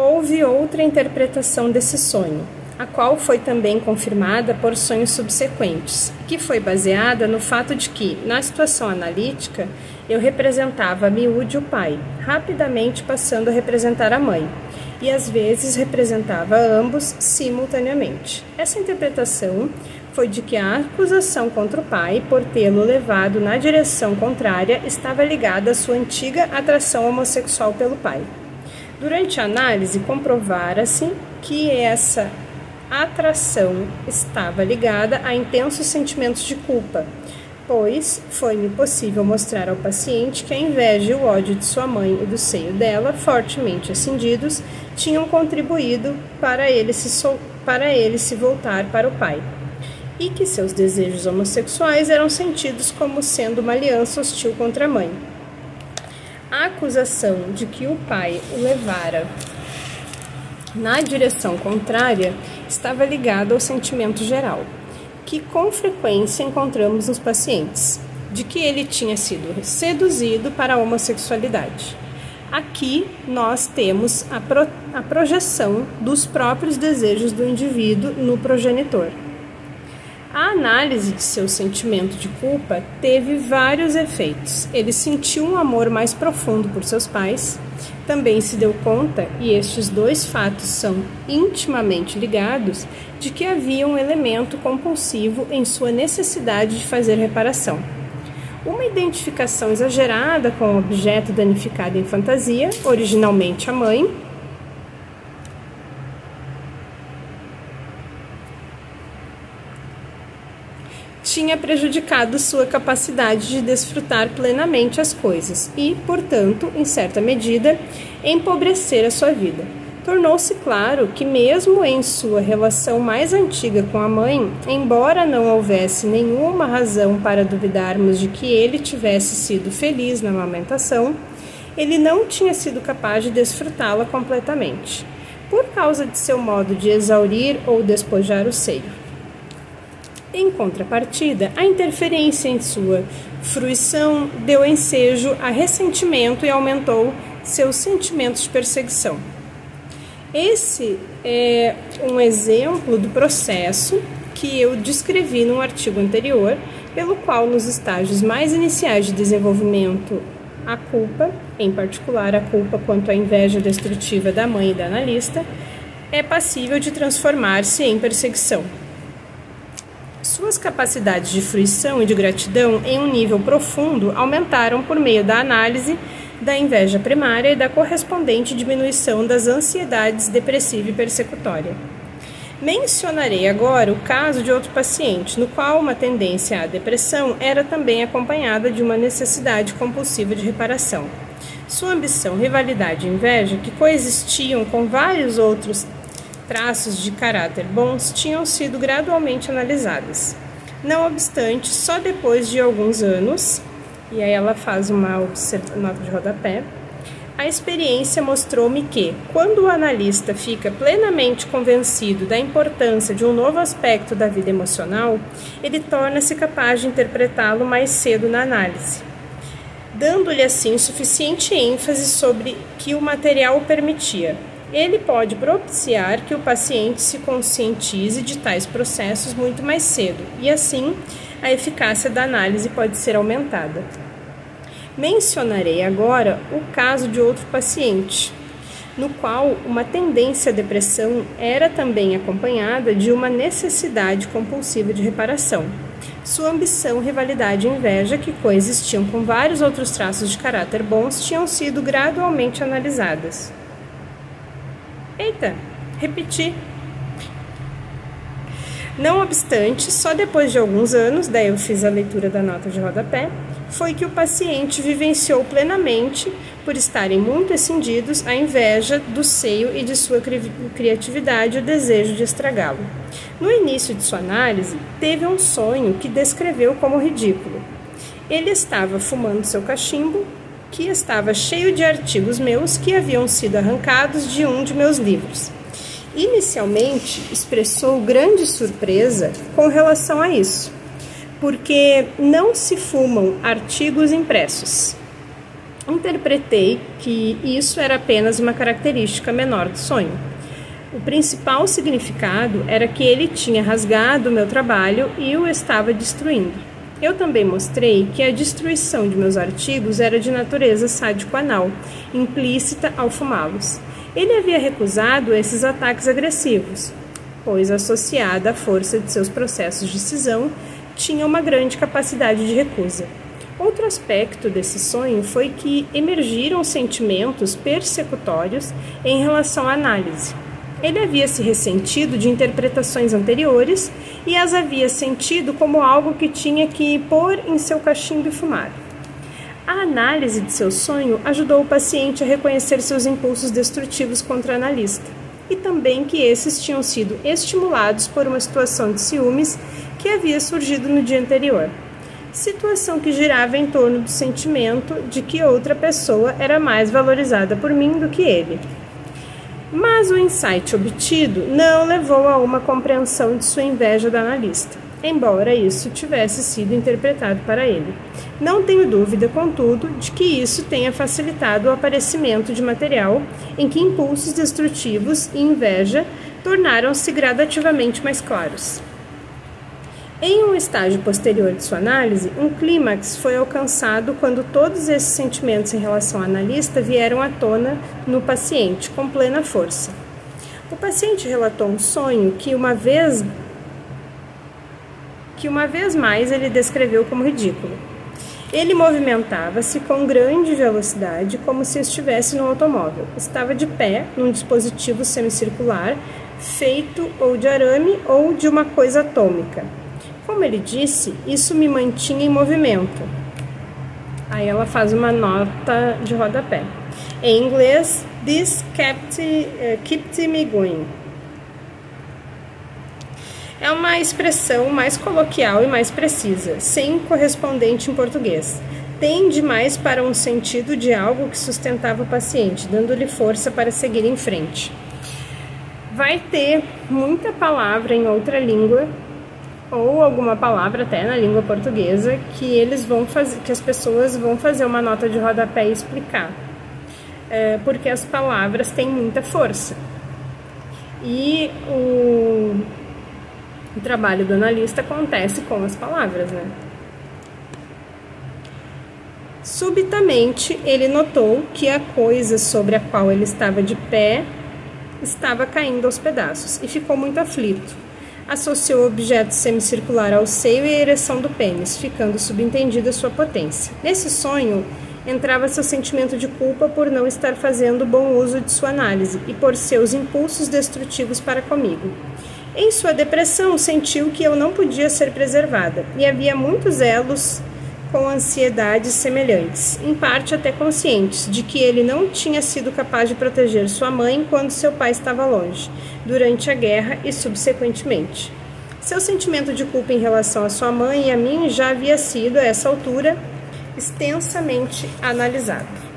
Houve outra interpretação desse sonho, a qual foi também confirmada por sonhos subsequentes, que foi baseada no fato de que, na situação analítica, eu representava a miúde o pai, rapidamente passando a representar a mãe, e às vezes representava ambos simultaneamente. Essa interpretação foi de que a acusação contra o pai, por tê-lo levado na direção contrária, estava ligada à sua antiga atração homossexual pelo pai. Durante a análise, comprovara-se que essa atração estava ligada a intensos sentimentos de culpa, pois foi-me possível mostrar ao paciente que a inveja e o ódio de sua mãe e do seio dela, fortemente acendidos, tinham contribuído para ele se voltar para o pai, e que seus desejos homossexuais eram sentidos como sendo uma aliança hostil contra a mãe. A acusação de que o pai o levara na direção contrária estava ligada ao sentimento geral, que com frequência encontramos nos pacientes, de que ele tinha sido seduzido para a homossexualidade. Aqui nós temos a projeção dos próprios desejos do indivíduo no progenitor. A análise de seu sentimento de culpa teve vários efeitos. Ele sentiu um amor mais profundo por seus pais, também se deu conta, e estes dois fatos são intimamente ligados, de que havia um elemento compulsivo em sua necessidade de fazer reparação. Uma identificação exagerada com o objeto danificado em fantasia, originalmente a mãe, tinha prejudicado sua capacidade de desfrutar plenamente as coisas e, portanto, em certa medida, empobrecer a sua vida. Tornou-se claro que, mesmo em sua relação mais antiga com a mãe, embora não houvesse nenhuma razão para duvidarmos de que ele tivesse sido feliz na amamentação, ele não tinha sido capaz de desfrutá-la completamente, por causa de seu modo de exaurir ou despojar o seio. Em contrapartida, a interferência em sua fruição deu ensejo a ressentimento e aumentou seus sentimentos de perseguição. Esse é um exemplo do processo que eu descrevi num artigo anterior, pelo qual, nos estágios mais iniciais de desenvolvimento, a culpa, em particular a culpa quanto à inveja destrutiva da mãe e da analista, é passível de transformar-se em perseguição. Suas capacidades de fruição e de gratidão em um nível profundo aumentaram por meio da análise da inveja primária e da correspondente diminuição das ansiedades depressiva e persecutória. Mencionarei agora o caso de outro paciente, no qual uma tendência à depressão era também acompanhada de uma necessidade compulsiva de reparação. Sua ambição, rivalidade e inveja, que coexistiam com vários outros traços de caráter bons, tinham sido gradualmente analisadas. Não obstante, só depois de alguns anos, e aí ela faz uma nota de rodapé, a experiência mostrou-me que, quando o analista fica plenamente convencido da importância de um novo aspecto da vida emocional, ele torna-se capaz de interpretá-lo mais cedo na análise, dando-lhe assim suficiente ênfase sobre que o material o permitia. Ele pode propiciar que o paciente se conscientize de tais processos muito mais cedo, e assim a eficácia da análise pode ser aumentada. Mencionarei agora o caso de outro paciente, no qual uma tendência à depressão era também acompanhada de uma necessidade compulsiva de reparação. Sua ambição, rivalidade e inveja, que coexistiam com vários outros traços de caráter bons, tinham sido gradualmente analisadas. Eita, repeti. Não obstante, só depois de alguns anos, daí eu fiz a leitura da nota de rodapé, foi que o paciente vivenciou plenamente, por estarem muito escindidos, a inveja do seio e de sua criatividade e o desejo de estragá-lo. No início de sua análise, teve um sonho que descreveu como ridículo. Ele estava fumando seu cachimbo, que estava cheio de artigos meus que haviam sido arrancados de um de meus livros. Inicialmente, expressou grande surpresa com relação a isso, porque não se fumam artigos impressos. Interpretei que isso era apenas uma característica menor do sonho. O principal significado era que ele tinha rasgado o meu trabalho e o estava destruindo. Eu também mostrei que a destruição de meus artigos era de natureza sádico-anal, implícita ao fumá-los. Ele havia recusado esses ataques agressivos, pois, associada à força de seus processos de cisão, tinha uma grande capacidade de recusa. Outro aspecto desse sonho foi que emergiram sentimentos persecutórios em relação à análise. Ele havia se ressentido de interpretações anteriores e as havia sentido como algo que tinha que pôr em seu cachimbo e fumar. A análise de seu sonho ajudou o paciente a reconhecer seus impulsos destrutivos contra o analista e também que esses tinham sido estimulados por uma situação de ciúmes que havia surgido no dia anterior. Situação que girava em torno do sentimento de que outra pessoa era mais valorizada por mim do que ele. Mas o insight obtido não levou a uma compreensão de sua inveja do analista, embora isso tivesse sido interpretado para ele. Não tenho dúvida, contudo, de que isso tenha facilitado o aparecimento de material em que impulsos destrutivos e inveja tornaram-se gradativamente mais claros. Em um estágio posterior de sua análise, um clímax foi alcançado quando todos esses sentimentos em relação ao analista vieram à tona no paciente, com plena força. O paciente relatou um sonho que uma vez mais ele descreveu como ridículo. Ele movimentava-se com grande velocidade, como se estivesse num automóvel. Estava de pé num dispositivo semicircular, feito ou de arame ou de uma coisa atômica. Como ele disse, isso me mantinha em movimento. Aí ela faz uma nota de rodapé. Em inglês, this kept me going. É uma expressão mais coloquial e mais precisa, sem correspondente em português. Tende mais para um sentido de algo que sustentava o paciente, dando-lhe força para seguir em frente. Vai ter muita palavra em outra língua, ou alguma palavra até na língua portuguesa, que as pessoas vão fazer uma nota de rodapé e explicar. Porque as palavras têm muita força. E o trabalho do analista acontece com as palavras, né? Subitamente, ele notou que a coisa sobre a qual ele estava de pé estava caindo aos pedaços e ficou muito aflito. Associou o objeto semicircular ao seio e à ereção do pênis, ficando subentendida sua potência. Nesse sonho, entrava seu sentimento de culpa por não estar fazendo bom uso de sua análise e por seus impulsos destrutivos para comigo. Em sua depressão, sentiu que eu não podia ser preservada, e havia muitos elos com ansiedades semelhantes, em parte até conscientes, de que ele não tinha sido capaz de proteger sua mãe quando seu pai estava longe, durante a guerra e subsequentemente. Seu sentimento de culpa em relação a sua mãe e a mim já havia sido, a essa altura, extensamente analisado.